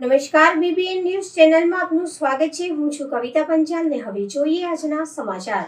નમસ્કાર, BBN news ચેનલમાં આપનું સ્વાગત છે। હું છું કવિતા પંચાલ ને હવે જોઈએ આજના સમાચાર।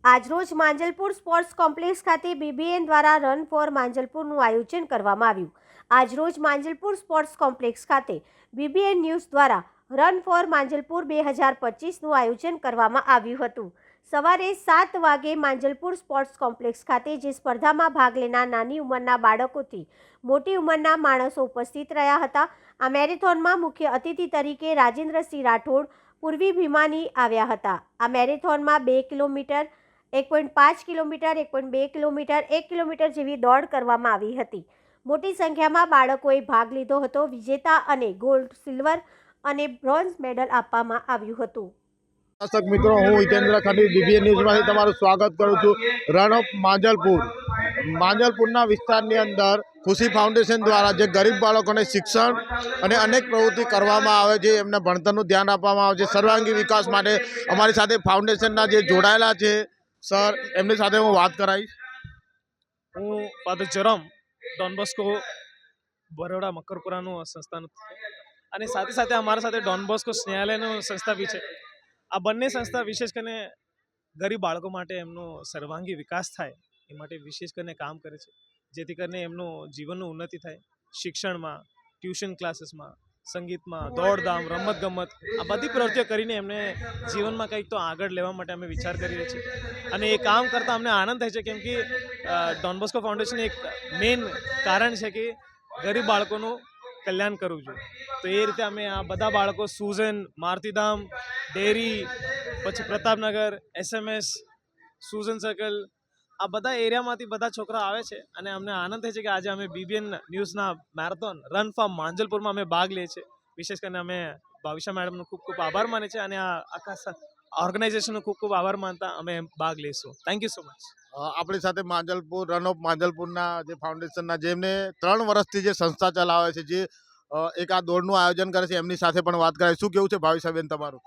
આજરોજ માંજલપુર સ્પોર્ટ્સ કોમ્પ્લેક્સ ખાતે બીબીએન દ્વારા રન ફોર માંજલપુરનું આયોજન કરવામાં આવ્યું। આજરોજ માંજલપુર સ્પોર્ટ્સ કોમ્પ્લેક્સ ખાતે બીબીએન ન્યૂઝ દ્વારા રન ફોર માંજલપુર 2025નું આયોજન કરવામાં આવ્યું હતું। સવારે 7 વાગે માંજલપુર સ્પોર્ટ્સ કોમ્પ્લેક્સ ખાતે જે સ્પર્ધામાં ભાગ લેનાર નાની ઉંમરના બાળકોથી મોટી ઉંમરના માણસો ઉપસ્થિત રહ્યા હતા। આ મેરેથોનમાં મુખ્ય અતિથિ તરીકે રાજેન્દ્રસિંહ રાઠોડ, પૂર્વી ભીમાની આવ્યા હતા। આ મેરેથોનમાં 2 કિલોમીટર, 1.5 કિલોમીટર, 1.2 કિલોમીટર, 1 કિલોમીટર જેવી દોડ કરવામાં આવી હતી। મોટી સંખ્યામાં બાળકોએ ભાગ લીધો હતો। વિજેતા અને ગોલ્ડ, સિલ્વર અને બ્રોન્ઝ મેડલ આપવામાં આવ્યું હતું। દર્શક મિત્રો, હું હિતેન્દ્ર ખંડી બીબીએન ન્યૂઝમાંથી તમારું સ્વાગત કરું છું। રણ ઓફ માંજલપુરના વિસ્તારની અંદર ખુશી ફાઉન્ડેશન દ્વારા જે ગરીબ બાળકોને શિક્ષણ અને અનેક પ્રવૃત્તિ કરવામાં આવે છે, એમને ભણતરનું ધ્યાન આપવામાં આવે છે, સર્વાંગી વિકાસ માટે અમારી સાથે ફાઉન્ડેશનના જે જોડાયેલા છે સર, એમની સાથે હું વાત કરાવીશ। હું ફાધર જરમ ડોન બોસ્કો બરોડા મકરપુરાનું સંસ્થાન અને સાથે સાથે અમારા સાથે ડોન બોસ્કો સ્નેહાલયનું સંસ્થા બી છે। આ બંને સંસ્થા વિશેષ કરીને ગરીબ બાળકો માટે એમનો સર્વાંગી વિકાસ થાય એ માટે વિશેષ કરીને કામ કરે છે, જેથી કરીને એમનું જીવનનું ઉન્નતિ થાય। શિક્ષણમાં, ટ્યુશન ક્લાસીસમાં, સંગીતમાં, દોડધામ, રમતગમત, આ બધી પ્રવૃત્તિઓ કરીને એમને જીવનમાં કંઈક તો આગળ લેવા માટે અમે વિચાર કરીએ છીએ અને એ કામ કરતાં અમને આનંદ થાય છે, કેમ કે ડોન બોસ્કો ફાઉન્ડેશન એક મેઇન કારણ છે કે ગરીબ બાળકોનું કલ્યાણ કરવું જોઈએ। તો એ રીતે અમે આ બધા બાળકો સુઝન, મારુતિધામ, ડેરી, પછી પ્રતાપનગર, SMS, સુઝન સર્કલ, આ બધા એરિયામાંથી બધા છોકરા આવે છે અને અમને આનંદ થાય છે કે આજે અમે બીબીએન ન્યૂઝના મેરેથોન રન ફોર માંજલપુરમાં અમે ભાગ લઈએ છીએ। વિશેષ કરીને અમે ભાવિશા મેડમનો ખૂબ ખૂબ આભાર માને છે અને આ આખા ઓર્ગેનાઇઝેશનનો ખૂબ ખૂબ આભાર માનતા અમે ભાગ લઈશું। Thank you so much. આપણી સાથે માંજલપુર રન ઓફ માંજલપુરના જે ફાઉન્ડેશનના જેમને 3 વર્ષથી જે સંસ્થા ચલાવે છે, જે એક આ દોડનું આયોજન કરે છે, એમની સાથે પણ વાત કરાય। શું કેવું છે ભાવિશાબેન તમારું?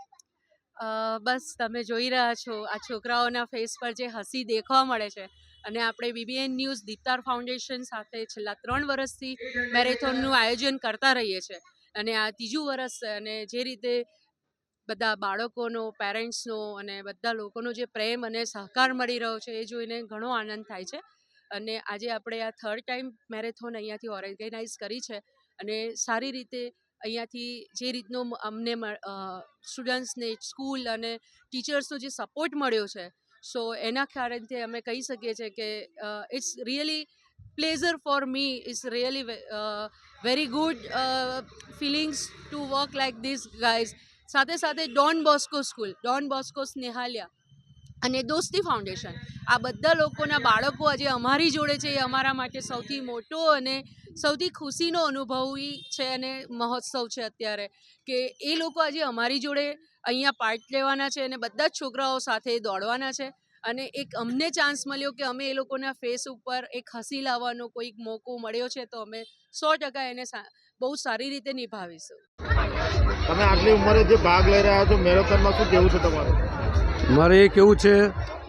બસ તમે જોઈ રહ્યા છો આ છોકરાઓના ફેસ પર જે હસી દેખવા મળે છે અને આપણે બીબીએન ન્યૂઝ દીપતાર ફાઉન્ડેશન સાથે છેલ્લા 3 વર્ષથી મેરેથોનનું આયોજન કરતા રહીએ છીએ અને આ 3જું વર્ષ છે અને જે રીતે બધા બાળકોનો, પેરેન્ટ્સનો અને બધા લોકોનો જે પ્રેમ અને સહકાર મળી રહ્યો છે એ જોઈને ઘણો આનંદ થાય છે અને આજે આપણે આ 3rd ટાઈમ મેરેથોન અહીંયાથી ઓર્ગેનાઇઝ કરી છે અને સારી રીતે અહીંયાથી જે રીતનો અમને સ્ટુડન્ટ્સને, સ્કૂલ અને ટીચર્સનો જે સપોર્ટ મળ્યો છે, સો એના કારણથી અમે કહી શકીએ છીએ કે it's really pleasure for me, it's really very good feelings to work like this guys. સાથે સાથે Don Bosco school, Don Bosco Snehalaya અને દોસ્તી ફાઉન્ડેશન, આ બધા લોકોના બાળકો આજે અમારી જોડે છે, એ અમારા માટે સૌથી મોટો અને સૌથી ખુશીનો અનુભવી છે અને મહોત્સવ છે અત્યારે કે એ લોકો આજે અમારી જોડે અહીંયા પાર્ટ લેવાના છે અને બધા જ છોકરાઓ સાથે દોડવાના છે અને એક અમને ચાન્સ મળ્યો કે અમે એ લોકોના ફેસ ઉપર એક હસી લાવવાનો કોઈક મોકો મળ્યો છે, તો અમે 100% એને બહુ સારી રીતે નિભાવીશું। તમે આટલી ઉંમરે જે ભાગ લઈ રહ્યા છો મેરેથોનમાં, શું કેવું છે તમારું? મારે એ કહેવું છે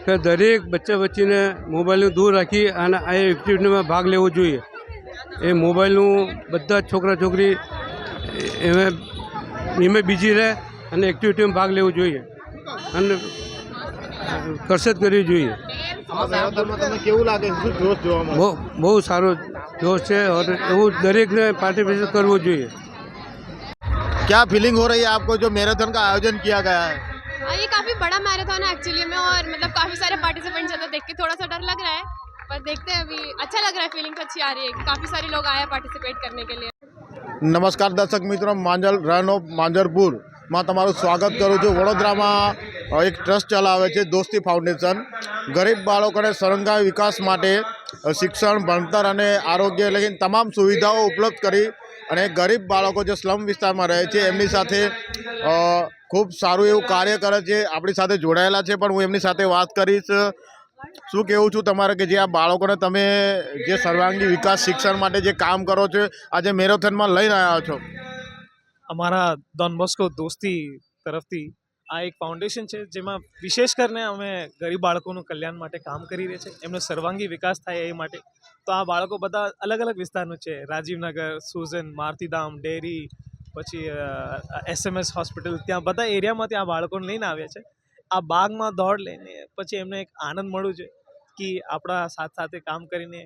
કે દરેક બચ્ચા બચ્ચીને મોબાઈલનું દૂર રાખી અને આ એક્ટિવિટીમાં ભાગ લેવો જોઈએ। એ મોબાઈલનું બધા જ છોકરા છોકરી એમાં બીજી રહે અને એક્ટિવિટીમાં ભાગ લેવો જોઈએ અને કસરત કરવી જોઈએ। તમને કેવું લાગે છે? શું જોશ જોવા મળે? બહુ સારો જોશ છે और એવું દરેકને પાર્ટિસિપેટ કરવું જોઈએ। क्या फीलिंग हो रही है आपको जो मैराथन का आयोजन किया गया है? ये काफ़ी बड़ा मैराथन है एक्चुअली में और मतलब काफ़ी सारे पार्टिसिपेंट्स हैं, तो देख के थोड़ा सा डर लग रहा है, पर देखते हैं। अभी अच्छा लग रहा है, फीलिंग अच्छी आ रही है कि काफ़ी सारे लोग आए हैं पार्टिसिपेट करने के लिए। નમસ્કાર દર્શક મિત્રો, રન ઓફ માંજલપુરમાં તમારું સ્વાગત કરું છું। વડોદરામાં એક ટ્રસ્ટ ચલાવે છે દોસ્તી ફાઉન્ડેશન, ગરીબ બાળકોને સર્વાંગી વિકાસ માટે શિક્ષણ, ભણતર અને આરોગ્ય લગીને તમામ સુવિધાઓ ઉપલબ્ધ કરી અને ગરીબ બાળકો જે સ્લમ વિસ્તારમાં રહે છે એમની સાથે ખૂબ સારું એવું કાર્ય કરે છે। આપણી સાથે જોડાયેલા છે, પણ હું એમની સાથે વાત કરીશ। શું કહેવું છું તમારે કે જે આ બાળકોને તમે જે સર્વાંગી વિકાસ શિક્ષણ માટે જે કામ કરો છો, આજે મેરેથોનમાં લઈને આવ્યા છો? અમારા ડોન બોસ્કો દોસ્તી તરફથી આ એક ફાઉન્ડેશન છે જેમાં વિશેષ કરીને અમે ગરીબ બાળકોનું કલ્યાણ માટે કામ કરી રહ્યા છે, એમનો સર્વાંગી વિકાસ થાય એ માટે. તો આ બાળકો બધા અલગ અલગ વિસ્તારનું છે, રાજીવનગર, સુઝન, મારતીધામ, ડેરી, પછી SMS હોસ્પિટલ, ત્યાં બધા એરિયામાંથી આ બાળકોને લઈને આવ્યા છે. આ બાગમાં દોડ લઈને પછી એમને એક આનંદ મળ્યું છે કે આપણા સાથે કામ કરીને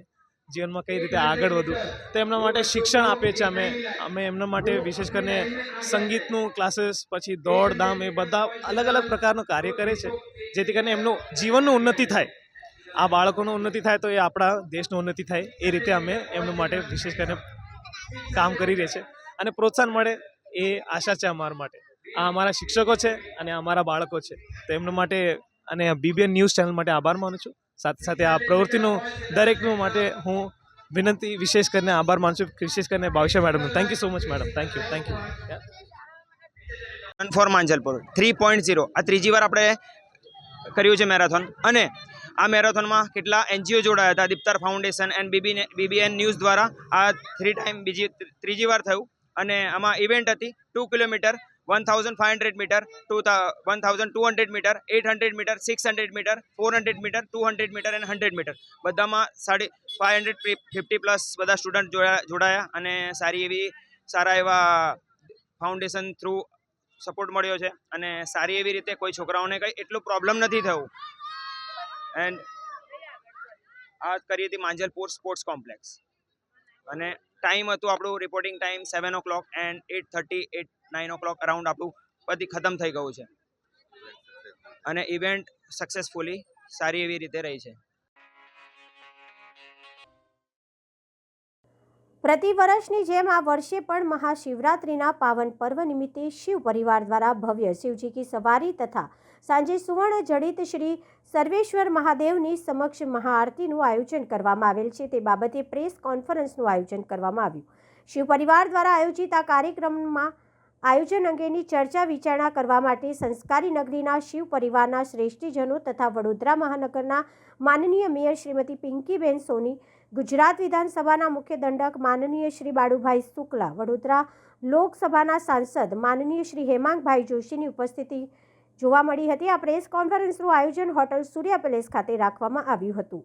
જીવનમાં કઈ રીતે આગળ વધવું. તો એમના માટે શિક્ષણ આપીએ છીએ અમે એમના માટે વિશેષ કરીને સંગીતનું ક્લાસીસ, પછી દોડધામ, એ બધા અલગ અલગ પ્રકારનું કાર્ય કરે છે જેથી કરીને એમનું જીવનનું ઉન્નતિ થાય. આ બાળકોનું ઉન્નતિ થાય તો એ આપણા દેશનું ઉન્નતિ થાય. એ રીતે અમે એમના માટે વિશેષ કરીને કામ કરી રહ્યા છે અને પ્રોત્સાહન મળે એ આશા છે અમારા માટે. આ અમારા શિક્ષકો છે અને અમારા બાળકો છે, તો એમના માટે અને BBN ન્યૂઝ ચેનલ માટે આભાર માનું છું. સાથે સાથે આ પ્રવૃત્તિનું દરેકનું માટે હું વિનંતી વિશેષ કરીને આભાર માનું છું, વિશેષ કરીને ભાવિશા મેડમનું. Thank you so much madam, thank you. Run for Manjalpur 3.0 આ ત્રીજી વાર આપણે કર્યું છે મેરેથોન. અને આ મેરેથોનમાં કેટલા NGO જોડાયા હતા. દીપતાર ફાઉન્ડેશન એન્ડ BBN ન્યૂઝ દ્વારા આ ત્રીજી વાર થયું. અને આમાં ઇવેન્ટ હતી 2 kilometre, 1500 metre, 1200 metre, 800 metre, 600 metre, 400 metre, 200 metre અને 100 મીટર. બધામાં 550 પ્લસ બધા સ્ટુડન્ટ જોડાયા અને સારા એવા ફાઉન્ડેશન થ્રુ સપોર્ટ મળ્યો છે અને સારી એવી રીતે કોઈ છોકરાઓને કંઈ એટલું પ્રોબ્લેમ નથી થયું. એન્ડ આ કરી હતી માંજલપુર સ્પોર્ટ્સ કોમ્પ્લેક્સ. અને ટાઈમ હતું આપણું reporting time 7 o'clock and 8:30, 9 o'clock around આપણું બધી ખતમ થઈ ગયું છે. અને ઇવેન્ટ સક્સેસફુલી સારી એવી રીતે રહી છે. પ્રતિ વર્ષની જેમ આ વર્ષે પણ મહાશિવરાત્રિના પાવન પર્વ નિમિત્તે શિવ પરિવાર દ્વારા ભવ્ય શિવજી કી સવારી તથા સાંજે સુવર્ણ જડિત શ્રી સર્વેશ્વર મહાદેવની સમક્ષ મહાઆરતીનું આયોજન કરવામાં આવેલ છે. તે બાબતે પ્રેસ કોન્ફરન્સનું આયોજન કરવામાં આવ્યું. શિવ પરિવાર દ્વારા આયોજિત આ કાર્યક્રમમાં આયોજન અંગેની ચર્ચા વિચારણા કરવા માટે સંસ્કારી નગરીના શિવ પરિવારના શ્રેષ્ઠીજનો તથા વડોદરા મહાનગરના માનનીય મેયર શ્રીમતી પિંકીબેન સોની, ગુજરાત વિધાનસભાના મુખ્ય દંડક માનનીય શ્રી બાળુભાઈ શુક્લા, વડોદરા લોકસભાના સાંસદ માનનીય શ્રી હેમાંગભાઈ જોશીની ઉપસ્થિતિ જોવા મળી હતી. આ પ્રેસ કોન્ફરન્સનું આયોજન હોટલ સૂર્યા પેલેસ ખાતે રાખવામાં આવ્યું હતું.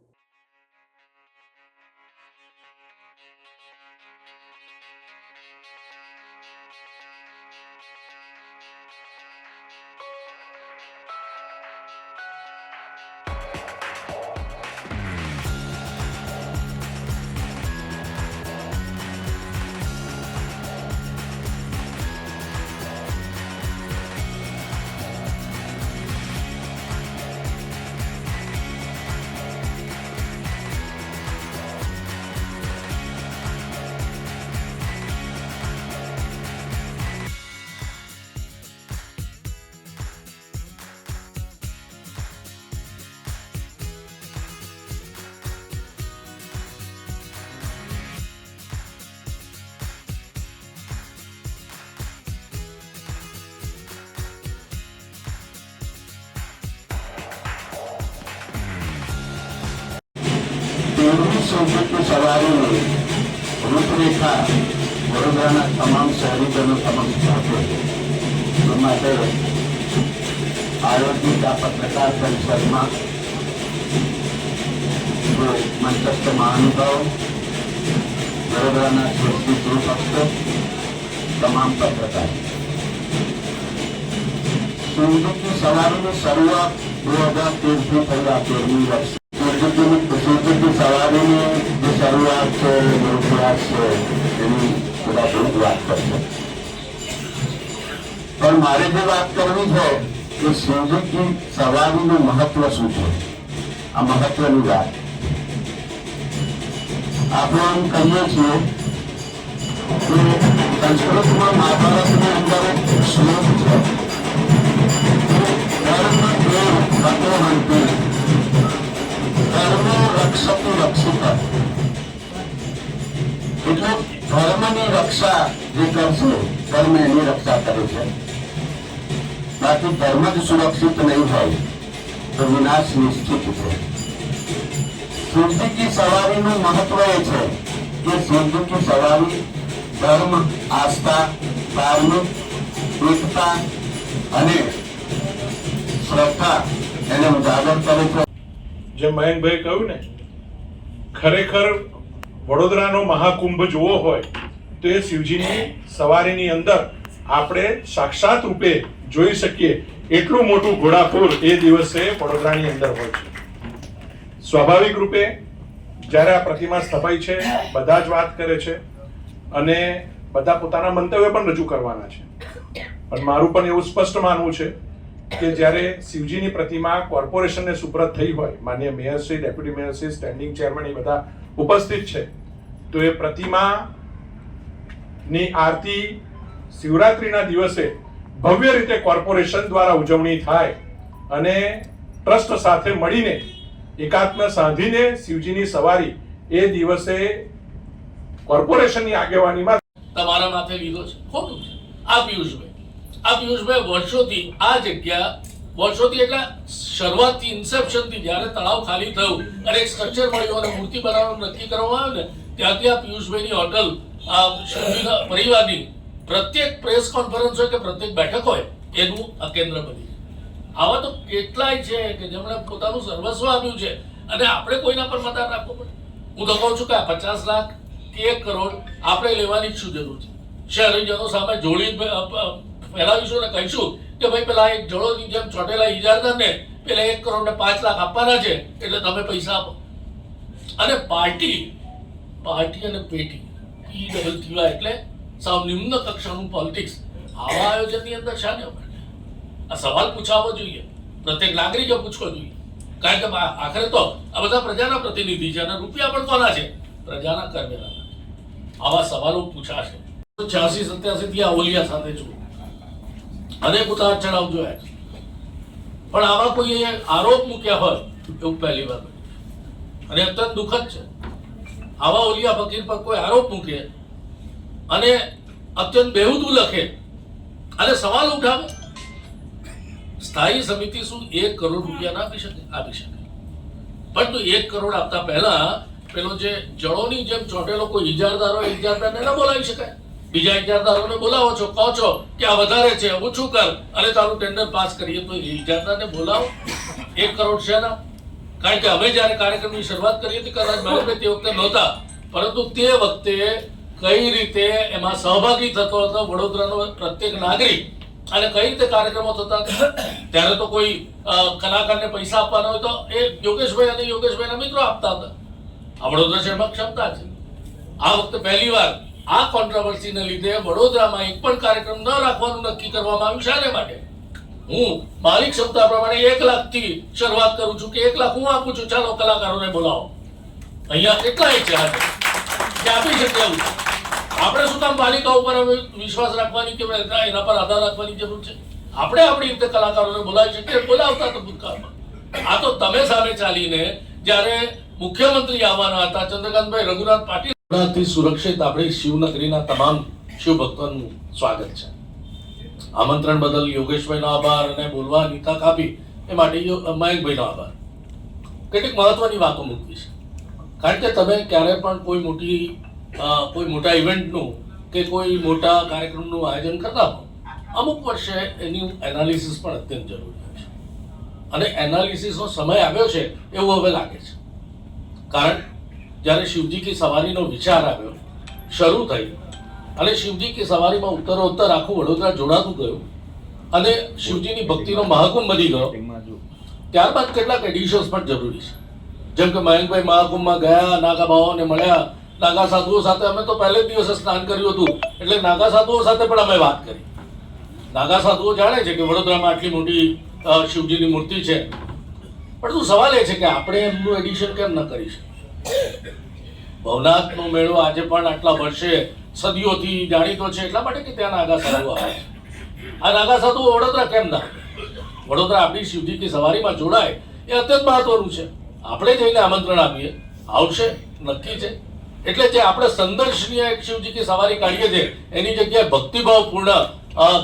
की सवारी में रूपरेखा वडोदराના તમામ શહેરીજનો સમક્ષ આપે માટે આયોજિત આ પત્રકાર પરિષદમાં મંચસ્થ મહાનુભાવ, વડોદરાના શ્રેષ્ઠી ગૃહભક્તો, તમામ પત્રકાર, સુરતની સવારીની શરૂઆત 2013થી થઈ આ 13મી વર્ષ. સુરતની સવારીની જે શરૂઆત છે, ઇતિહાસ છે, એની બધા થોડીક વાત કરશે. પણ મારે જે વાત કરવી છે કે સુરતની સવારીનું મહત્વ શું છે, આ મહત્વની વાત. આપણે એમ કહીએ છીએ કે સંસ્કૃતમાં મહાભારતની અંદર એક શ્લોક છે, ધર્મ દેવ ભગવંતી ધર્મો રક્ષતું રક્ષિત. એટલે ધર્મની રક્ષા જે કરશે, ધર્મ એની રક્ષા કરે છે. બાકી ધર્મ જ સુરક્ષિત નહીં હોય તો વિનાશ નિશ્ચિત છે. સૂર્ય કી સવારીનું મહત્વ એ છે કે સૂર્ય કી સવારી ધર્મ, આસ્થા, ધાર્મિક એકતા અને શ્રદ્ધા એને ઉજાગર કરે છે. જેમ મયંકભાઈ કહ્યું ને, ખરેખર વડોદરાનો મહાકુંભ જોવો હોય તો એ શિવજીની સવારીની અંદર આપણે સાક્ષાત રૂપે જોઈ શકીએ એટલું મોટું ઘોડાપુર એ દિવસે વડોદરાની અંદર હોય છે. સ્વાભાવિક રૂપે જ્યારે આ પ્રતિમા સ્થપાઈ છે, બધા જ વાત કરે છે અને બધા પોતાના મંતવ્ય પણ રજૂ કરવાના છે, પણ મારું પણ એવું સ્પષ્ટ માનવું છે કે જ્યારે શિવજીની પ્રતિમા કોર્પોરેશનને સુપ્રત થઈ હોય, માનનીય મેયરશ્રી, ડેપ્યુટી મેયરશ્રી, સ્ટેન્ડિંગ ચેરમેન એ બધા ઉપસ્થિત છે, તો એ પ્રતિમાની આરતી શિવરાત્રિના દિવસે ભવ્ય રીતે કોર્પોરેશન દ્વારા ઉજવણી થાય અને ટ્રસ્ટ સાથે મળીને એકાત્મ સાધીને શિવજીની સવારી એ દિવસે કોર્પોરેશનની આગેવાનીમાં તમારા માથે લીધો છે. ખોટું છે. આ પિયુષભાઈ વર્ષોથી આ જગ્યા વર્ષોથી એટલે શરૂઆતથી ઇન્સેપ્શનથી જ્યારે તળાવ ખાલી થયું અને એક સ્ટ્રક્ચર મળ્યું અને મૂર્તિ બનાવવાનું નક્કી કરવામાં આવ્યું ને, ત્યાંથી આ પિયુષભાઈની હોટલ શિવજીના પરિવારની પ્રત્યેક પ્રેસ કોન્ફરન્સ હોય કે પ્રત્યેક બેઠક હોય એનું આ કેન્દ્ર બની. આવા તો કેટલાય છે કે જેમણે પોતાનું સર્વસ્વ આપ્યું છે અને આપણે કોઈના પર મદાર રાખવો પડે. હું તો કહું છું કે આ 50 લાખ કે 1 કરોડ આપણે લેવાની જ શું જરૂર છે? શહેરીજનો સામે જોડી ફેલાવીશું ને કહીશું કે ભાઈ પેલા એક જળોની જેમ ચોટેલા ઇજારદારને પેલા 1 કરોડ ને 5 લાખ આપવાના છે એટલે તમે પૈસા આપો. અને પાર્ટી અને પેટી PWTY એટલે સાવ નિમ્ન કક્ષાનું પોલિટિક્સ આવા આયોજનની અંદર શાને માટે આ સવાલ પૂછાવો જોઈએ, પ્રત્યેક નાગરિકે પૂછવો જોઈએ. કારણ કે આખરે તો આ બધા પ્રજાના પ્રતિનિધિ છે અને રૂપિયા પણ કોના છે? પ્રજાના કરવેરાના. આવા સવાલો પૂછાશે. 86-87 થી આ ઓલિયા સાથે છું, અનેક ઉતાર ચઢાવ જોયા છે, પણ આમાં કોઈ આરોપ મૂક્યા હોય એવું પહેલી વાર અને અત્યંત દુઃખદ છે. આવા ઓલિયા ફકીર પર કોઈ આરોપ મૂકે અને અત્યંત બેહુદું લખે અને સવાલ ઉઠાવે. સ્થાયી સમિતિ શું 1 કરોડ રૂપિયા ના આપી શકે? પરંતુ 1 કરોડ આપતા પહેલા પેલો જે જળોની જેમ ચોટેલો કોઈ ઇજારદાર હોય, ઇજારદારને ન બોલાવી શકાય? બીજા ઇજારદારોને બોલાવો છો, કહો છો કે આ વધારે છે, ઓછું કર અને તારું ટેન્ડર પાસ કરીએ, તો ઇજારદારને બોલાવો. 1 કરોડ છે ના? કારણ કે અમે જ્યારે કાર્યક્રમની શરૂઆત કરી હતી, કદાચ મહેશભાઈ તે વખતે નહોતા, પરંતુ તે વખતે કઈ રીતે એમાં સહભાગી થતો હતો વડોદરાનો પ્રત્યેક નાગરિક અને કઈ રીતે કાર્યક્રમો થતા ત્યારે તો કોઈ કલાકારને પૈસા આપવાના હોય તો એ યોગેશભાઈ અને યોગેશભાઈના મિત્રો આપતા હતા. આ વડોદરા શહેરમાં ક્ષમતા છે. આ વખતે પહેલીવાર આ કોન્ટ્રોવર્સીને લીધે વડોદરામાં એક પણ કાર્યક્રમ ન રાખવાનું નક્કી કરવામાં આવ્યું. શાને માટે? હું મારી ક્ષમતા પ્રમાણે 1 લાખથી શરૂઆત કરું છું કે 1 લાખ હું આપું છું, ચાલો કલાકારોને બોલાવો. અહીંયા કેટલાય છે આજે જે આપી શકે એવું. આપણે શું કામ પાલિકા ઉપર વિશ્વાસ રાખવાની કે એના પર આધાર રાખવાની જરૂર છે? આપણે આપણી રીતે કલાકારોને બોલાવી શકીએ, બોલાવતા તો ભૂતકાળમાં. આ તો તમે સામે ચાલીને જ્યારે મુખ્યમંત્રી આવવાના હતા ચંદ્રકાંતભાઈ રઘુનાથ પાટીલ સુરક્ષિત આપણી શિવનગરીના તમામ શિવ ભક્તોનું સ્વાગત છે. આમંત્રણ બદલ યોગેશભાઈનો આભાર અને બોલવાની તક આપી એ માટે મયંકભાઈનો આભાર. કેટલીક મહત્વની વાતો મૂકવી છે, કારણ કે તમે ક્યારે પણ કોઈ મોટા ઇવેન્ટનું કે કોઈ મોટા કાર્યક્રમનું આયોજન કરતા હો, અમુક વર્ષે એની એનાલિસિસ પણ અત્યંત જરૂરી છે અને એનાલિસિસનો સમય આવ્યો છે એવું હવે લાગે છે. કારણ જ્યારે શિવજી કી સવારીનો વિચાર આવ્યો, શરૂ થઈ અને શિવજી કી સવારીમાં ઉત્તરોત્તર આખું વડોદરા જોડાતું ગયું અને શિવજીની ભક્તિનો મહાકુંભ બની ગયો, ત્યારબાદ કેટલાક એડિશન્સ પણ જરૂરી છે. જેમ કે મયંકભાઈ મહાકુંભમાં ગયા, નાગા બાવાઓને મળ્યા, નાગા સાધુઓ સાથે અમે તો પહેલે દિવસે સ્નાન કર્યું હતું એટલે નાગા સાધુઓ સાથે પણ અમે વાત કરી. નાગા સાધુઓ જાણે છે કે વડોદરામાં આટલી મોટી શિવજીની મૂર્તિ છે, પરંતુ સવાલ એ છે કે આપણે એમનું એડિશન કેમ ન કરી શકીએ? ભવનાથનો મેળો આજે પણ આટલા વર્ષે સદીઓથી જાણીતો છે એટલા માટે કે ત્યાં નાગા સાધુઓ આવે છે. આ નાગા સાધુઓ વડોદરા કેમ ના? વડોદરા આપણી શિવજી કી સવારીમાં જોડાય એ અત્યંત મહત્વનું છે. આપણે જઈને આમંત્રણ આપીએ, આવશે નક્કી છે. એટલે જે આપણે સંદર્શનીય એક શિવજી કી સવારી કાઢીએ છીએ એની જગ્યાએ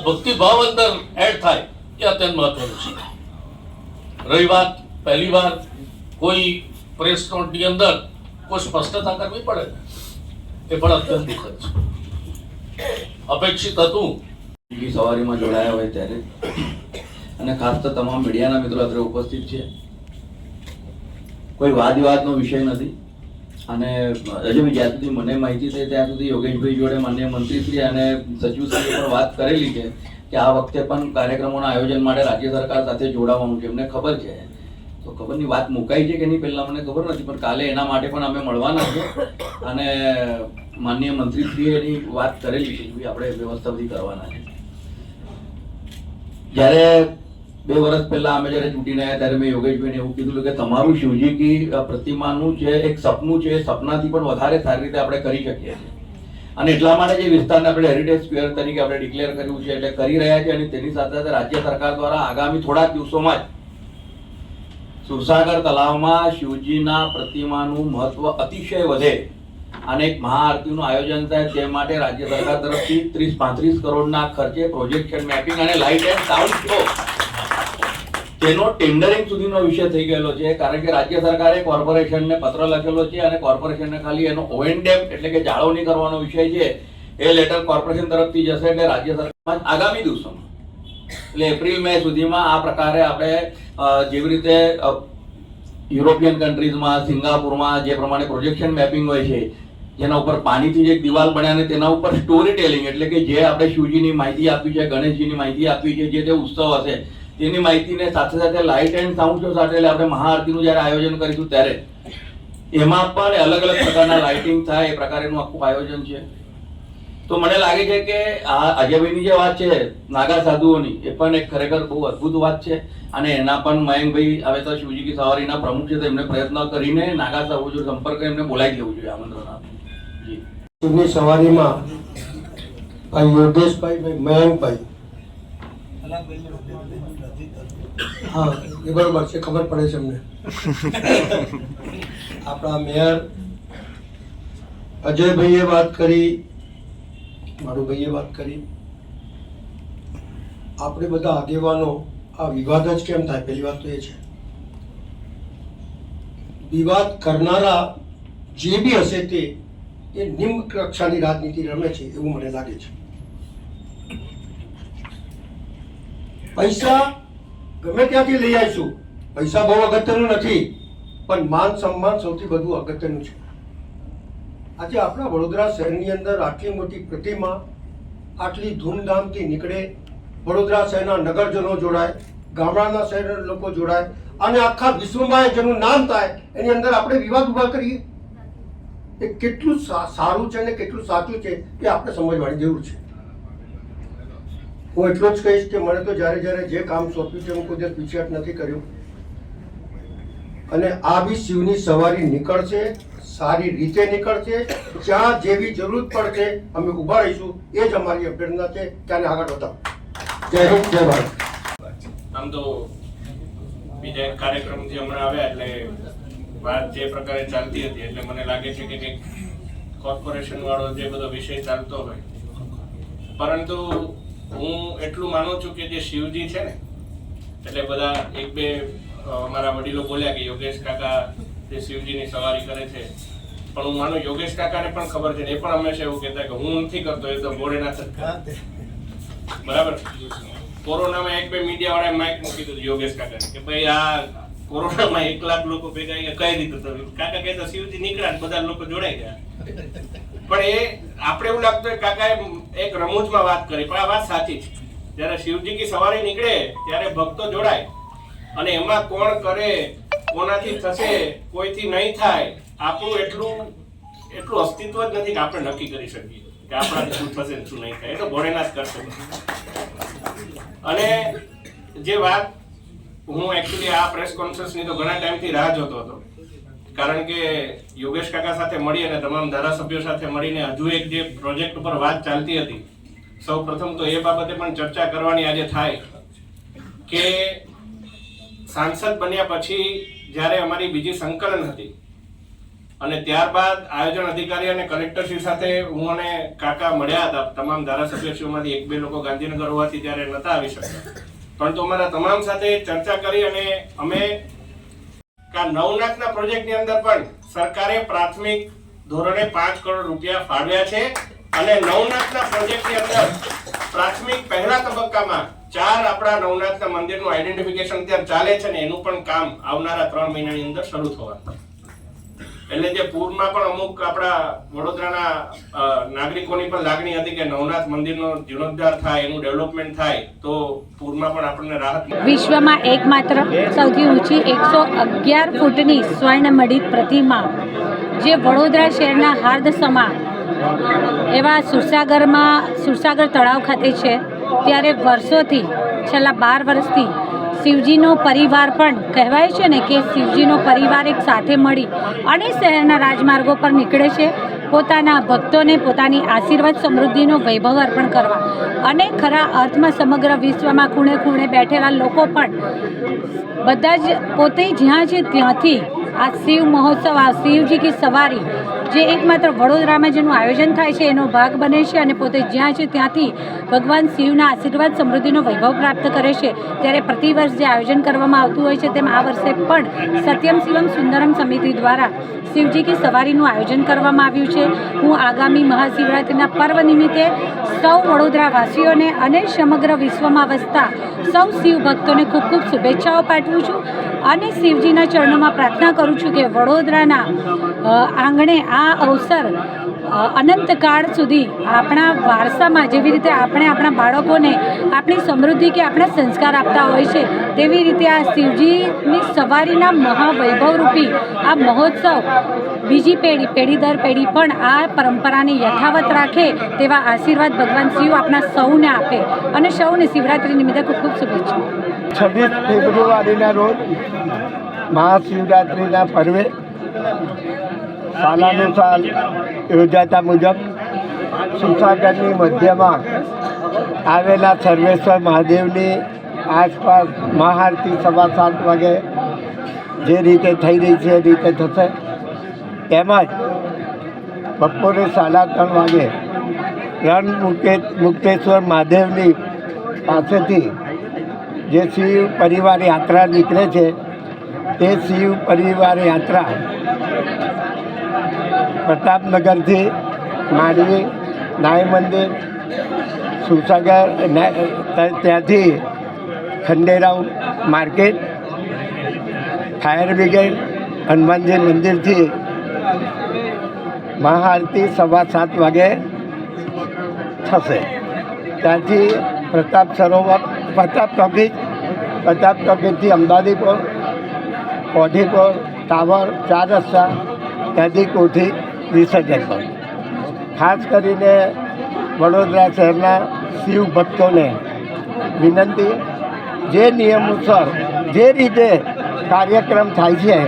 ભક્તિભાવ અંદર એડ થાય એ અત્યંત મહત્વનું છે. રહી વાત પહેલી વાર કોઈ પ્રેસ નોટની અંદર કોઈ સ્પષ્ટતા કરવી પડે એ પણ અત્યંત દુઃખદ છે. અપેક્ષિત હતું સવારીમાં જોડાયા હોય ત્યારે અને ખાસ તો તમામ મીડિયાના મિત્રો અત્રે ઉપસ્થિત છે. કોઈ વાદ વિવાદનો વિષય નથી અને હજુ જ્યાં સુધી મને માહિતી થઈ ત્યાં સુધી યોગેશભાઈ જોડે માનનીય મંત્રીશ્રી અને સચિવશ્રીએ પણ વાત કરેલી છે કે આ વખતે પણ કાર્યક્રમોના આયોજન માટે રાજ્ય સરકાર સાથે જોડાવાનું છે. એમને ખબર છે, તો ખબરની વાત મુકાઈ છે કે નહીં પહેલાં મને ખબર નથી, પણ કાલે એના માટે પણ અમે મળવાના છે અને માનનીય મંત્રીશ્રીએ એની વાત કરેલી છે કે આપણે વ્યવસ્થા બધી કરવાના છે. જ્યારે 2 વર્ષ પહેલા અમે જ્યારે ચૂંટીને આવ્યા ત્યારે મેં યોગેશભાઈને એવું કીધું કે તમારું શિવજી કી પ્રતિમાનું જે એક સપનું છે એ સપનાથી પણ વધારે સારી રીતે આપણે કરી શકીએ છીએ અને એટલા માટે જે વિસ્તારને આપણે હેરિટેજ સ્ક્વેર તરીકે આપણે ડિક્લેર કર્યું છે એટલે કરી રહ્યા છે. અને તેની સાથે સાથે રાજ્ય સરકાર દ્વારા આગામી થોડા દિવસોમાં જ સુરસાગર તલાવમાં શિવજીના પ્રતિમાનું મહત્વ અતિશય વધે અને એક મહાઆરતીનું આયોજન થાય તે માટે રાજ્ય સરકાર તરફથી 30-35 કરોડના ખર્ચે પ્રોજેક્શન મેપિંગ અને લાઇટ એન્ડ સાઉન્ડ શો તેનો ટેન્ડરિંગ સુધીનો વિષય થઈ ગયેલો છે. કારણ કે રાજ્ય સરકારે કોર્પોરેશનને પત્ર લખેલો છે અને કોર્પોરેશનને ખાલી એનો ઓએનડેમ એટલે કે જાળવણી કરવાનો વિષય છે એ લેટર કોર્પોરેશન તરફથી જશે. એટલે રાજ્ય સરકાર આગામી દિવસોમાં એટલે એપ્રિલ-મે સુધીમાં આ પ્રકારે આપણે જેવી રીતે યુરોપિયન કન્ટ્રીઝમાં સિંગાપુરમાં જે પ્રમાણે પ્રોજેક્શન મેપિંગ હોય છે જેના ઉપર પાણીથી જે એક દિવાલ બને અને તેના ઉપર સ્ટોરી ટેલિંગ એટલે કે જે આપણે શિવજીની માહિતી આપી છે, ગણેશજીની માહિતી આપી છે, જે તે ઉત્સવ હશે તેની માહિતીને સાથે સાથે લાઇટ એન્ડ સાઉન્ડ શો સાથે આપણે મહાઆરતીનું જ્યારે આયોજન કરીશું ત્યારે એમાં પણ અલગ અલગ પ્રકારના લાઇટિંગ થાય એ પ્રકારનું આખું આયોજન છે. તો મને લાગે છે કે આ અજયભાઈની જે વાત છે નાગા સાધુઓની એ પણ એક ખરેખર બહુ અદ્ભુત વાત છે અને એના પણ મયંકભાઈ હવે તો શિવજી કી સવારીના પ્રમુખ છે તો એમને પ્રયત્ન કરીને નાગા સાધુ જોડે સંપર્ક કરીને એમને બોલાવી લેવું જોઈએ આમંત્રણ આપી. શિવની સવારીમાં ભાઈ યોગેશભાઈ, ભાઈ મયંકભાઈ, હા એ બરોબર છે, ખબર પડે છે અમને. આપણા મેયર અજયભાઈએ વાત કરી, મારું ભાઈએ વાત કરી, આપણે બધા આગેવાનો આ વિવાદ જ કેમ થાય? પહેલી વાત તો એ છે, વિવાદ કરનારા જે બી હશે તે એ નિમ્ન કક્ષાની રાજનીતિ રમે છે એવું મને લાગે છે. પૈસા ગમે ત્યાંથી લઈ આવીશું, પૈસા બહુ અગત્યનું નથી, પણ માન સન્માન સૌથી વધુ અગત્યનું છે. આજે આપણા વડોદરા શહેરની અંદર આટલી મોટી પ્રતિમા આટલી ધૂમધામથી નીકળે, વડોદરા શહેરના નગરજનો જોડાય, ગામડાના શહેરના લોકો જોડાય અને આખા વિશ્વમાં જેનું નામ થાય એની અંદર આપણે વિવાદ ઉભા કરીએ, એ કેટલું સારું છે અને કેટલું સાચું છે એ આપણે સમજવાની જરૂર છે. હું એટલું જ કહીશ કે મને તો જ્યારે જ્યારે જે કામ સોંપ્યું છે હું કોઈ દિવસ પીછેહટ નથી કર્યું અને આ બી શિવની સવારી નીકળશે, સારી રીતે નીકળશે, જ્યાં જેવી જરૂર પડશે અમે ઊભા રહીશું, એ જ અમારી અભ્યર્થના છે. ત્યાંને આગળ વધાવો. જય હિન્દ, જય ભારત. આમ તો બીજા એક કાર્યક્રમથી હમણાં આવ્યા એટલે વાત જે પ્રકારે ચાલતી હતી એટલે મને લાગે છે કે કંઈક કોર્પોરેશન વાળો જે બધો વિષય ચાલતો હોય, પરંતુ હું એટલું માનું છું કે જે શિવજી છે ને એટલે બધા એક બે અમારા વડીલો બોલ્યા કે યોગેશ કાકા જે શિવજીની સવારી કરે છે, પણ હું માનું યોગેશ કાકાને પણ ખબર છે ને એ પણ હંમેશા એવું કહેતા કે હું નથી કરતો, એ તો ભોળેનાથ જ કરે. બરાબર. કોરોનામાં એક બે મીડિયા વાળાએ માઇક મૂકી દીધું યોગેશ કાકાને કે ભાઈ આ કોરોનામાં 1 લાખ લોકો ભેગા કઈ રીતે થયું? કાકા કહેતા શિવજી નીકળ્યા બધા લોકો જોડાઈ ગયા. પણ એ આપણે એવું લાગતું હોય કાકાએ એક રમૂજમાં વાત કરી, પણ આ વાત સાચી છે. જ્યારે શિવજી કી સવારી નીકળે ત્યારે ભક્તો જોડાય અને એમાં કોણ કરે, કોનાથી થશે, કોઈથી નહીં થાય, આપણું એટલું અસ્તિત્વ જ નથી કે આપણે નક્કી કરી શકીએ કે આપણાથી શું થશે શું નહીં થાય. એ તો ભોળેનાથ કરશે. અને જે વાત હું એકચ્યુઅલી આ પ્રેસ કોન્ફરન્સની તો ઘણા ટાઈમથી રાહ જોતો હતો, કારણ કે યોગેશ કાકા સાથે મળી અને તમામ ધારાસભ્યો સાથે મળીને હજુ એક જે પ્રોજેક્ટ ઉપર વાત ચાલતી હતી, સૌ પ્રથમ તો એ બાબતે પણ ચર્ચા કરવાની આજે થાય કે સાંસદ બન્યા પછી જ્યારે અમારી બીજી સંકલન હતી અને ત્યારબાદ આયોજન અધિકારી અને કલેક્ટરશ્રી સાથે હું અને કાકા મળ્યા હતા. તમામ ધારાસભ્યશ્રીઓમાંથી 1-2 લોકો ગાંધીનગર હોવાથી ત્યારે નહોતા આવી શકતા, પરંતુ અમારા તમામ સાથે ચર્ચા કરી અને અમે નવનાથના પ્રોજેક્ટની અંદર પણ સરકારે પ્રાથમિક ધોરણે 5 કરોડ રૂપિયા ફાળવ્યા છે અને નવનાથના પ્રોજેક્ટની અંદર પ્રાથમિક પહેલા તબક્કામાં 4 આપણા નવનાથના મંદિરનું આઈડેન્ટિફિકેશન અત્યારે ચાલે છે ને એનું પણ કામ આવનારા 3 મહિનાની અંદર શરૂ થવાનું. એટલે જે પૂરમાં પણ અમુક આપણા વડોદરાના નાગરિકોની પણ લાગણી હતી કે નવનાથ મંદિરનો જીર્ણોદ્ધાર થાય, એનું ડેવલપમેન્ટ થાય તો પૂરમાં પણ આપણને રાહત મળે. વિશ્વમાં એકમાત્ર સૌથી ઊંચી 111 ફૂટની સ્વર્ણમડિત પ્રતિમા જે વડોદરા શહેરના હાર્દસમા એવા સુરસાગર તળાવ ખાતે છે, ત્યારે વર્ષોથી છેલ્લા 12 વર્ષથી શિવજીનો પરિવાર પણ કહેવાય છે ને કે શિવજીનો પરિવાર એક સાથે મળી અને શહેરના રાજમાર્ગો પર નીકળે છે પોતાના ભક્તોને પોતાની આશીર્વાદ સમૃદ્ધિનો વૈભવ અર્પણ કરવા. અને ખરા અર્થમાં સમગ્ર વિશ્વમાં ખૂણે ખૂણે બેઠેલા લોકો પણ બધા જ પોતે જ્યાં છે ત્યાંથી આ શિવ મહોત્સવ, આ શિવજી કી સવારી જે એકમાત્ર વડોદરામાં જેનું આયોજન થાય છે એનો ભાગ બને છે અને પોતે જ્યાં છે ત્યાંથી ભગવાન શિવના આશીર્વાદ સમૃદ્ધિનો વૈભવ પ્રાપ્ત કરે છે. ત્યારે પ્રતિવર્ષ જે આયોજન કરવામાં આવતું હોય છે તેમ આ વર્ષે પણ સત્યમ શિવમ સુંદરમ સમિતિ દ્વારા શિવજી કી સવારીનું આયોજન કરવામાં આવ્યું છે. હું આગામી મહાશિવરાત્રિના પર્વ નિમિત્તે સૌ વડોદરાવાસીઓને અને સમગ્ર વિશ્વમાં વસતા સૌ શિવ ભક્તોને ખૂબ ખૂબ શુભેચ્છાઓ પાઠવું છું અને શિવજીના ચરણોમાં પ્રાર્થના કરું છું કે વડોદરાના આંગણે આ અવસર અનંતકાળ સુધી આપણા વારસામાં જેવી રીતે આપણે આપણા બાળકોને આપણી સમૃદ્ધિ કે આપણા સંસ્કાર આપતા હોય છે તેવી રીતે આ શિવજીની સવારીના મહાવૈભવરૂપી આ મહોત્સવ બીજી પેઢી દર પેઢી પણ આ પરંપરાને યથાવત રાખે તેવા આશીર્વાદ ભગવાન શિવ આપણા સૌને આપે અને સૌને શિવરાત્રિ નિમિત્તે ખૂબ ખૂબ શુભેચ્છાઓ. 26 ફેબ્રુઆરીના રોજ મહાશિવરાત્રિના પર્વે સાલાનુસાર યોજાતા મુજબ સુરસાગરની મધ્યમાં આવેલા સર્વેશ્વર મહાદેવની આસપાસ મહાઆરતી 7:15 વાગે જે રીતે થઈ રહી છે એ રીતે થશે. તેમજ બપોરે 3:30 વાગે મુક્તેશ્વર મહાદેવની પાસેથી જે શિવ પરિવાર યાત્રા નીકળે છે તે શિવ પરિવાર યાત્રા પ્રતાપનગરથી માંડવી નાય મંદિર સુરસાગર ત્યાંથી Khanderao market fire brigade Hanumanji મંદિરથી મહાઆરતી 7:15 વાગે થશે. ત્યાંથી પ્રતાપ ટોકીઝથી અમદાવાદીપુર કોઠીપુર ટાવર 4 રસ્તા ત્યાંથી કોઠી વિસર્જન પર. ખાસ કરીને વડોદરા શહેરના શિવ ભક્તોને વિનંતી, જે નિયમોસર જે રીતે કાર્યક્રમ થાય છે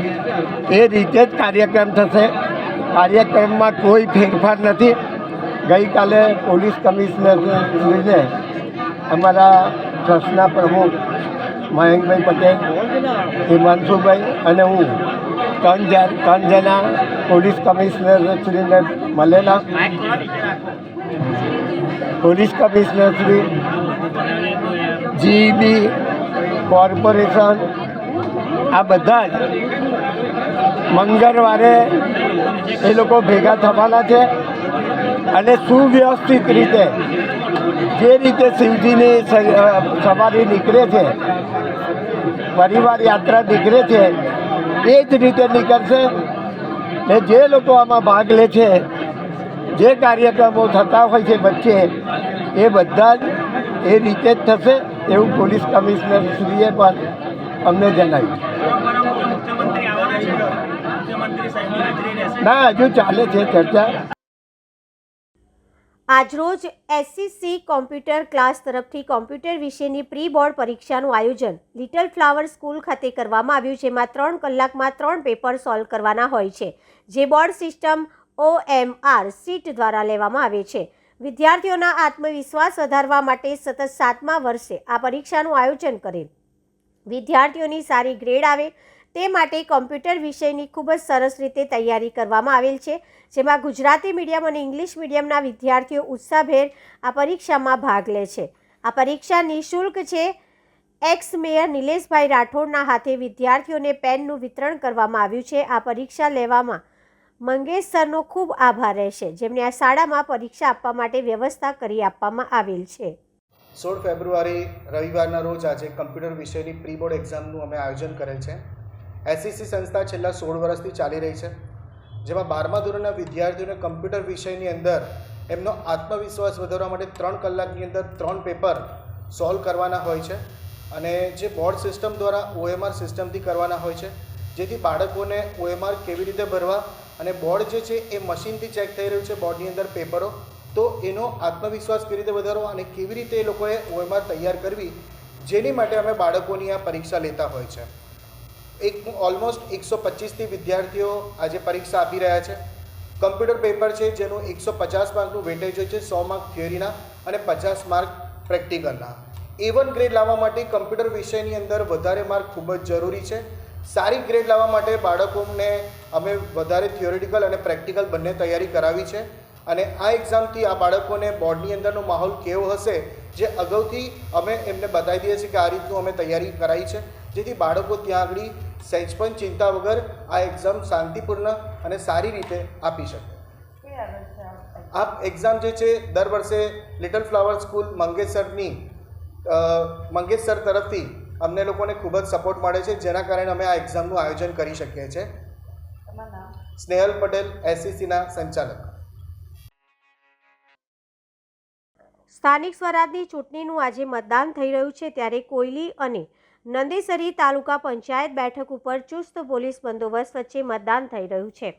એ રીતે જ કાર્યક્રમ થશે. કાર્યક્રમમાં કોઈ ફેરફાર નથી. ગઈકાલે પોલીસ કમિશનરશ્રીને અમારા ટ્રસ્ટના પ્રમુખ મયંકભાઈ પટેલ, હિમાંશુભાઈ અને હું 3 જણા પોલીસ કમિશનરશ્રીને મળેલા. પોલીસ કમિશનરશ્રી, જીબી, કોર્પોરેશન આ બધા જ મંગળવારે એ લોકો ભેગા થવાના છે અને સુવ્યવસ્થિત રીતે જે રીતે શિવજીની સવારી નીકળે છે, પરિવાર યાત્રા નીકળે છે એ જ રીતે નીકળશે. ને જે લોકો આમાં ભાગ લે છે, જે કાર્યક્રમો થતા હોય છે વચ્ચે, એ બધા જ એ રીતે જ થશે એવું પોલીસ કમિશનરશ્રીએ પણ અમને જણાવ્યું. ના, હજુ ચાલે છે ચર્ચા. આજરોજ SCC કોમ્પ્યુટર ક્લાસ તરફથી કોમ્પ્યુટર વિશેની પ્રી બોર્ડ પરીક્ષાનું આયોજન લિટલ ફ્લાવર સ્કૂલ ખાતે કરવામાં આવ્યું. જેમાં 3 કલાકમાં 3 પેપર સોલ્વ કરવાના હોય છે, જે બોર્ડ સિસ્ટમ OMR સીટ દ્વારા લેવામાં આવે છે. વિદ્યાર્થીઓના આત્મવિશ્વાસ વધારવા માટે સતત 7મા વર્ષે આ પરીક્ષાનું આયોજન કરેલ. વિદ્યાર્થીઓની સારી ગ્રેડ આવે તે માટે કોમ્પ્યુટર વિષયની ખૂબ જ સરસ રીતે તૈયારી કરવામાં આવેલ છે, જેમાં ગુજરાતી મીડિયમ અને ઇંગ્લિશ મીડિયમના વિદ્યાર્થીઓ ઉત્સાહભેર આ પરીક્ષામાં ભાગ લે છે. આ પરીક્ષા નિઃશુલ્ક છે. એક્સ મેયર નિલેશભાઈ રાઠોડના હાથે વિદ્યાર્થીઓને પેનનું વિતરણ કરવામાં આવ્યું છે. આ પરીક્ષા લેવામાં મંગેશ સરનો ખૂબ આભાર રહેશે, જેમને આ શાળામાં પરીક્ષા આપવા માટે વ્યવસ્થા કરી આપવામાં આવેલ છે. 16 ફેબ્રુઆરી રવિવારના રોજ આજે કમ્પ્યુટર વિષયની પ્રી બોર્ડ એક્ઝામનું અમે આયોજન કરેલ છે. એસસીસી સંસ્થા છેલ્લા 16 વર્ષથી ચાલી રહી છે, જેમાં 12મા ધોરણના વિદ્યાર્થીઓને કમ્પ્યુટર વિષયની અંદર એમનો આત્મવિશ્વાસ વધારવા માટે 3 કલાકની અંદર 3 પેપર સોલ્વ કરવાના હોય છે અને જે બોર્ડ સિસ્ટમ દ્વારા OMR સિસ્ટમથી કરવાના હોય છે, જેથી બાળકોને OMR કેવી રીતે ભરવા અને બોર્ડ જે છે એ મશીનથી ચેક થઈ રહ્યું છે બોર્ડની અંદર પેપરો, તો એનો આત્મવિશ્વાસ કેવી રીતે વધારવો અને કેવી રીતે એ લોકોએ OMR તૈયાર કરવી, જેની માટે અમે બાળકોની આ પરીક્ષા લેતા હોય છે. ઓલમોસ્ટ 125થી વિદ્યાર્થીઓ આજે પરીક્ષા આપી રહ્યા છે. કમ્પ્યુટર પેપર છે જેનું 150 માર્કનું વેટેજ હોય છે, 100 માર્ક થિયરીના અને 50 માર્ક પ્રેક્ટિકલના. A1 ગ્રેડ લાવવા માટે કમ્પ્યુટર વિષયની અંદર વધારે માર્ક ખૂબ જ જરૂરી છે. સારી ગ્રેડ લાવવા માટે બાળકોને અમે વધારે થિયોરિટિકલ અને પ્રેક્ટિકલ બંને તૈયારી કરાવી છે અને આ એક્ઝામથી આ બાળકોને બોર્ડની અંદરનો માહોલ કેવો હશે જે અગાઉથી અમે એમને બતાવી દઈએ છીએ કે આ રીતનું અમે તૈયારી કરાવી છે, જેથી બાળકો ત્યાં આગળ સહેજ પણ ચિંતા વગર આ એક્ઝામ શાંતિપૂર્ણ અને સારી રીતે આપી શકે. આ એક્ઝામ જે છે દર વર્ષે લિટલ ફ્લાવર સ્કૂલ મંગેશસર તરફથી અમને લોકોને ખૂબ જ સપોર્ટ મળે છે, જેના કારણે અમે આ એક્ઝામનું આયોજન કરી શકીએ છીએ. સ્નેહલ પટેલ, એસસીસીના સંચાલક. સ્થાનિક સ્વરાજની ચૂંટણીનું આજે મતદાન થઈ રહ્યું છે, ત્યારે કોયલી અને નંદેસરી તાલુકા પંચાયત બેઠક ઉપર ચુસ્ત પોલીસ બંદોબસ્ત વચ્ચે મતદાન થઈ રહ્યું છે.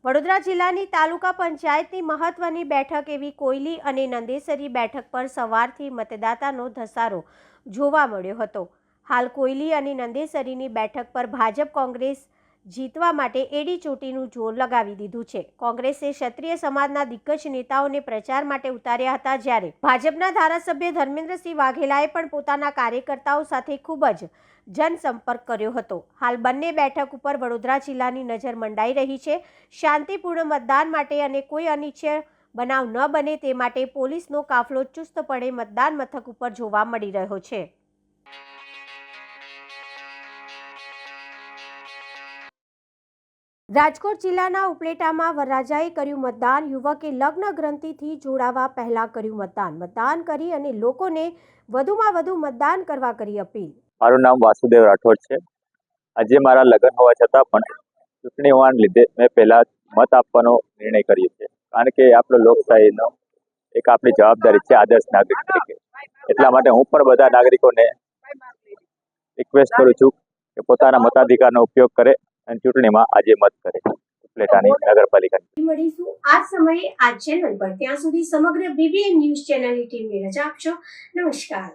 વડોદરા જિલ્લાની તાલુકા પંચાયતની મહત્વની બેઠક એવી કોયલી અને નંદેસરી બેઠક પર સવારથી મતદાતાનો ધસારો જોવા મળ્યો હતો. હાલ કોયલી અને નંદેસરીની બેઠક પર ભાજપ કોંગ્રેસ જીતવા માટે એડી ચોટીનું જોર લગાવી દીધું છે. કોંગ્રેસે ક્ષત્રિય સમાજના દિગ્ગજ નેતાઓને પ્રચાર માટે ઉતાર્યા હતા, જ્યારે ભાજપના ધારાસભ્ય ધર્મેન્દ્રસિંહ વાઘેલાએ પણ પોતાના કાર્યકર્તાઓ સાથે ખૂબ જ જનસંપર્ક કર્યો હતો. હાલ બંને બેઠક ઉપર વડોદરા જિલ્લાની નજર મંડાઈ રહી છે. શાંતિપૂર્ણ મતદાન માટે અને કોઈ અનિચ્છનીય બનાવ ન બને તે માટે પોલીસનો કાફલો ચુસ્તપણે મતદાન મથક ઉપર જોવા મળી રહ્યો છે. રાજકોટ જિલ્લાના ઉપલેટામાં વરરાજાએ કર્યું મતદાન. યુવકે લગ્ન ગ્રંથિથી જોડાવા પહેલા કર્યું મતદાન. મતદાન કરી અને લોકોને વધુમાં વધુ મતદાન કરવા કરી અપીલ. મારું નામ વાસુદેવ રાઠોડ છે. આજે મારા લગ્ન હોવા છતાં પણ ચૂંટણી હોવાને લીધે મેં પહેલા મત આપવાનો નિર્ણય કર્યો છે, કારણ કે આપણો લોકશાહીનો એક આપણી જવાબદારી છે આદર્શ નાગરિક તરીકે. એટલા માટે હું પણ બધા નાગરિકોને રિક્વેસ્ટ કરું છું કે પોતાના મતાધિકારનો ઉપયોગ કરે અને ચૂંટણીમાં આજે મત કરે. ઉપલેટાની નગરપાલિકાની મળીશું આ સમયે આ ચેનલ પર. ત્યાં સુધી સમગ્ર BBN ન્યૂઝ ચેનલની ટીમને રજા આપશો. નમસ્કાર.